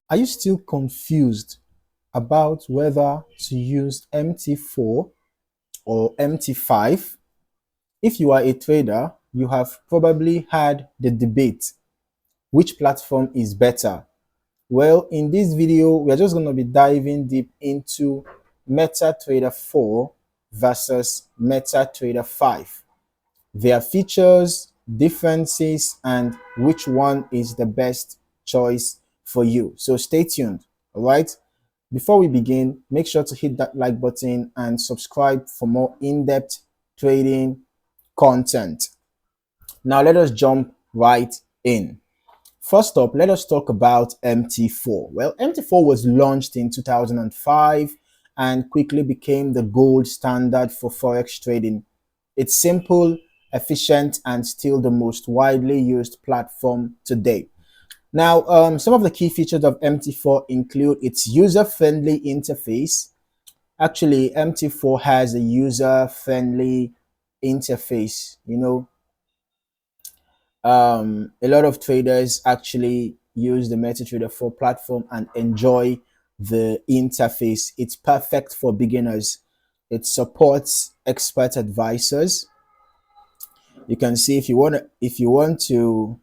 Are you still confused about whether to use MT4 or MT5? If you are a trader, you have probably had the debate, which platform is better? Well, in this video, we're just going to be diving deep into MetaTrader 4 versus MetaTrader 5. Their features, differences, and which one is the best choice for you. So stay tuned. All right. Before we begin, make sure to hit that like button and subscribe for more in-depth trading content. Now let us jump right in. First up, let us talk about MT4. Well, MT4 was launched in 2005 and quickly became the gold standard for Forex trading. It's simple, efficient, and still the most widely used platform today. Now, some of the key features of MT4 include its user-friendly interface. Actually, MT4 has a user-friendly interface. A lot of traders actually use the MetaTrader 4 platform and enjoy the interface. It's perfect for beginners. It supports expert advisors. You can see if you want to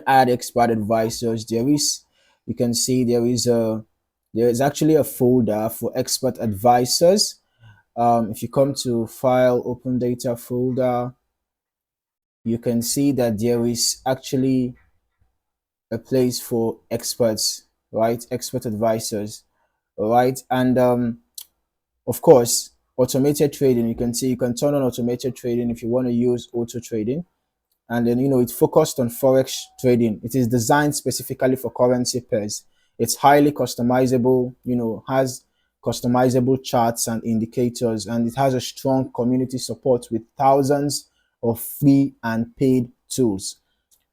add expert advisors, you can see there is actually a folder for expert advisors. If you come to file, open data folder, you can see that there is actually a place for experts, right? Expert advisors, all right? And of course, automated trading. You can see you can turn on automated trading if you want to use auto trading. And then, it's focused on Forex trading. It is designed specifically for currency pairs. It's highly customizable, has customizable charts and indicators, and it has a strong community support with thousands of free and paid tools.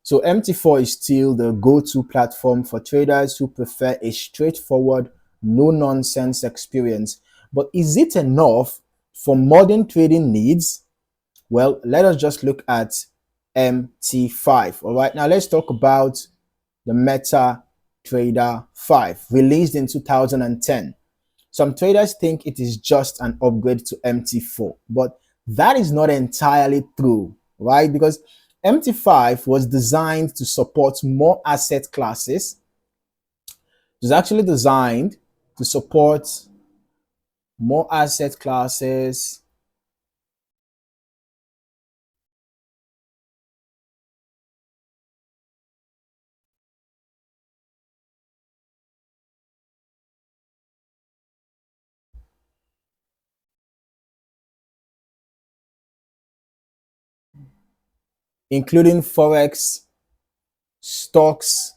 So MT4 is still the go-to platform for traders who prefer a straightforward, no-nonsense experience. But is it enough for modern trading needs? Well, let us just look at MT5. All right, now let's talk about the MetaTrader 5, released in 2010. Some traders think it is just an upgrade to MT4, but that is not entirely true, right? Because MT5 was designed to support more asset classes. It was actually designed to support more asset classes, including Forex, stocks,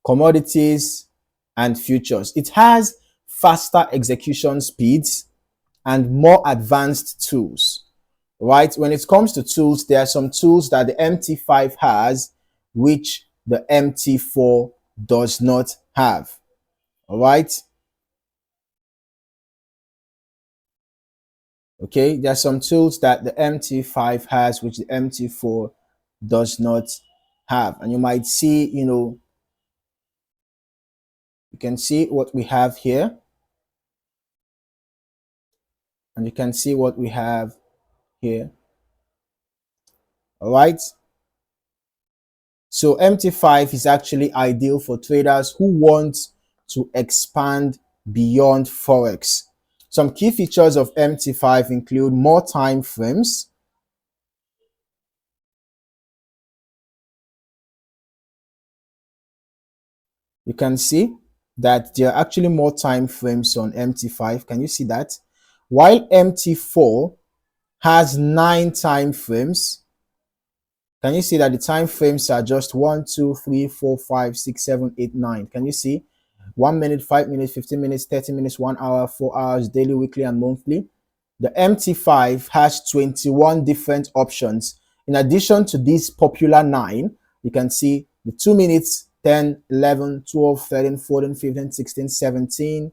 commodities, and futures. It has faster execution speeds and more advanced tools, right? When it comes to tools, there are some tools that the MT5 has, which the MT4 does not have, all right? Okay, there are some tools that the MT5 has, which the MT4 does not have. And you might see, you can see what we have here, and you can see what we have here, all right? So MT5 is actually ideal for traders who want to expand beyond Forex. Some key features of MT5 include more time frames. You can see that there are actually more time frames on MT5. Can you see that? While MT4 has 9 time frames, can you see that the time frames are just 1, 2, 3, 4, 5, 6, 7, 8, 9? Can you see? 1 minute, 5 minutes, 15 minutes, 30 minutes, 1 hour, 4 hours, daily, weekly, and monthly. The MT5 has 21 different options. In addition to these popular 9, you can see the 2 minutes, 10, 11, 12, 13, 14, 15, 16, 17,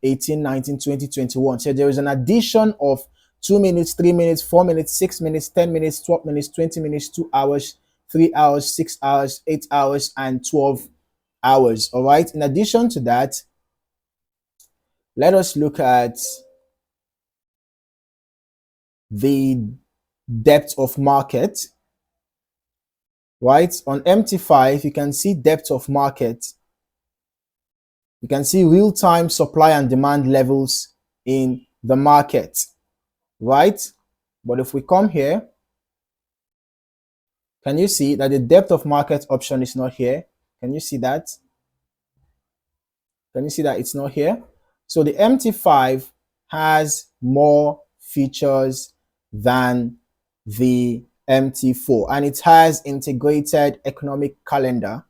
18, 19, 20, 21. So there is an addition of 2 minutes, 3 minutes, 4 minutes, 6 minutes, 10 minutes, 12 minutes, 20 minutes, 2 hours, 3 hours, 6 hours, 8 hours, and 12 hours. All right. In addition to that, let us look at the depth of market. Right. On MT5, you can see depth of market. You can see real-time supply and demand levels in the market. Right. But if we come here, can you see that the depth of market option is not here? Can you see that? Can you see that it's not here? So the MT5 has more features than the MT4, and it has integrated economic calendar.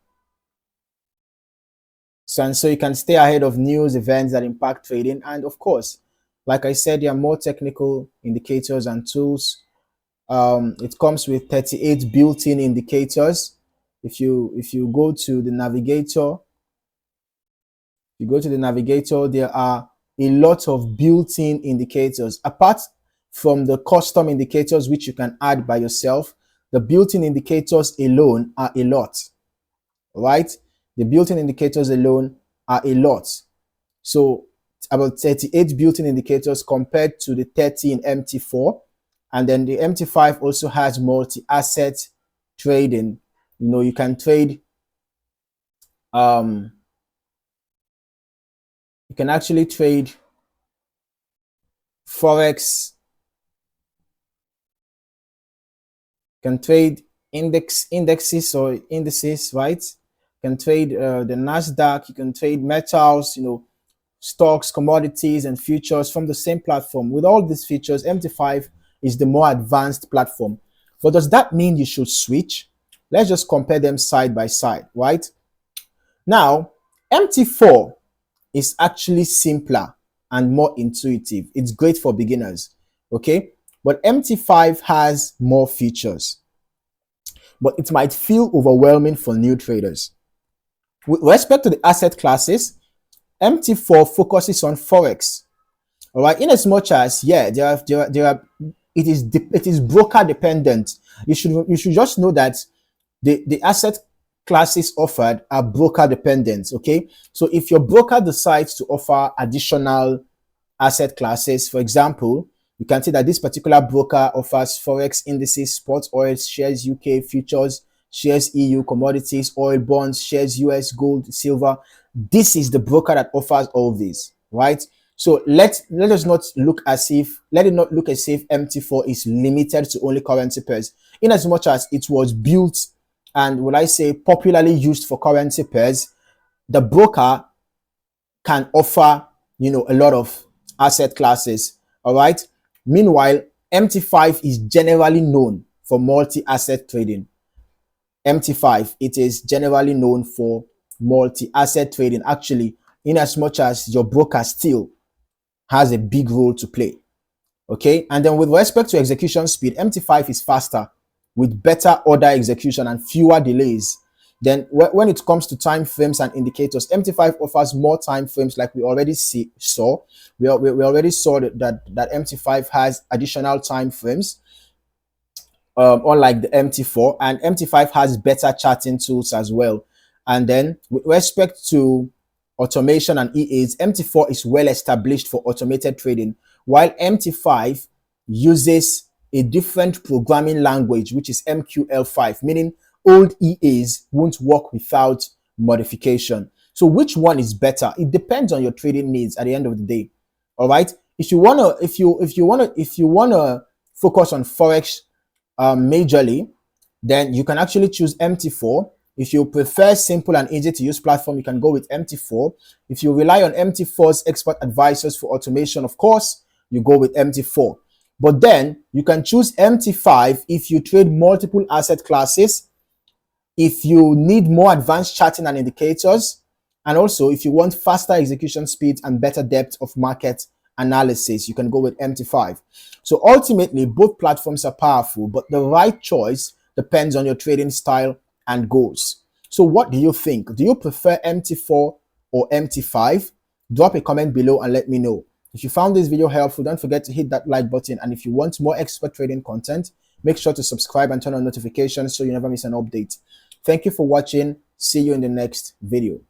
So you can stay ahead of news events that impact trading. And of course, like I said, there are more technical indicators and tools. It comes with 38 built-in indicators. If you go to the navigator, there are a lot of built-in indicators. Apart from the custom indicators, which you can add by yourself, the built-in indicators alone are a lot, right? The built-in indicators alone are a lot. So about 38 built-in indicators compared to the 30 in MT4. And then the MT5 also has multi-asset trading. You know, you can trade, you can actually trade Forex, can trade indexes or indices, right? You can trade the NASDAQ, you can trade metals, you know, stocks, commodities, and futures from the same platform. With all these features, MT5 is the more advanced platform. But does that mean you should switch? Let's just compare them side by side, right? Now, MT4 is actually simpler and more intuitive. It's great for beginners, okay? But MT5 has more features, but it might feel overwhelming for new traders. With respect to the asset classes, MT4 focuses on Forex. All right, in as much as it is broker dependent. You should just know that the asset classes offered are broker dependent. Okay, so if your broker decides to offer additional asset classes, for example, you can see that this particular broker offers Forex indices, spot oil, shares UK, futures, shares EU, commodities, oil, bonds, shares US, gold, silver. This is the broker that offers all these, right? So let it not look as if MT4 is limited to only currency pairs, in as much as it was built and, would I say, popularly used for currency pairs. The broker can offer, you know, a lot of asset classes. All right. Meanwhile, MT5 is generally known for multi-asset trading. MT5, it is generally known for multi-asset trading, actually, in as much as your broker still has a big role to play. Okay. And then with respect to execution speed, MT5 is faster with better order execution and fewer delays. Then when it comes to time frames and indicators, MT5 offers more time frames, like we already saw. We already saw that MT5 has additional time frames, unlike the MT4, and MT5 has better charting tools as well. And then with respect to automation and EAs, MT4 is well established for automated trading, while MT5 uses a different programming language, which is MQL5, meaning old EAs won't work without modification. So which one is better? It depends on your trading needs at the end of the day. All right. If you wanna focus on Forex majorly, then you can actually choose MT4. If you prefer simple and easy to use platform, you can go with MT4. If you rely on MT4's expert advisors for automation, of course, you go with MT4. But then you can choose MT5 if you trade multiple asset classes, if you need more advanced charting and indicators, and also if you want faster execution speeds and better depth of market analysis, you can go with MT5. So ultimately, both platforms are powerful, but the right choice depends on your trading style and goals. So what do you think? Do you prefer MT4 or MT5? drop a comment below and let me know. If you found this video helpful, don't forget to hit that like button. And if you want more expert trading content, make sure to subscribe and turn on notifications so you never miss an update. Thank you for watching. See you in the next video.